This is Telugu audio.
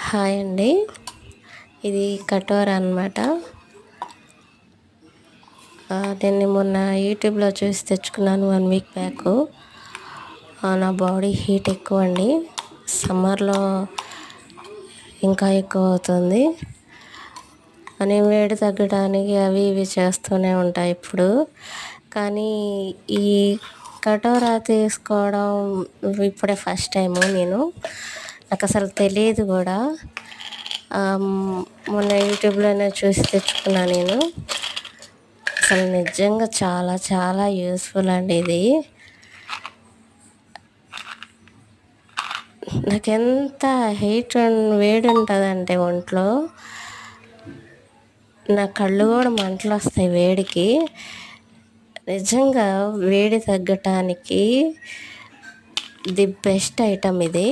హాయ్ అండి. ఇది కటోర అనమాట. దీన్ని మొన్న యూట్యూబ్లో చూసి తెచ్చుకున్నాను 1 వీక్ బ్యాక్. నా బాడీ హీట్ ఎక్కువ అండి. సమ్మర్లో ఇంకా ఎక్కువ అవుతుంది. నేను వేడి తగ్గడానికి అవి ఇవి చేస్తూనే ఉంటాయి ఇప్పుడు. కానీ ఈ కటోరా తీసుకోవడం ఇప్పుడే ఫస్ట్ టైము. నాకు అసలు తెలియదు కూడా. మొన్న యూట్యూబ్లోనే చూసి తెచ్చుకున్నా నేను. అసలు నిజంగా చాలా చాలా యూస్ఫుల్ అండి ఇది. నాకెంత వేడి ఉంటుందంటే ఒంట్లో, నా కళ్ళు కూడా మంటలు వస్తాయి వేడికి. నిజంగా వేడి తగ్గటానికి ది బెస్ట్ ఐటమ్ ఇది.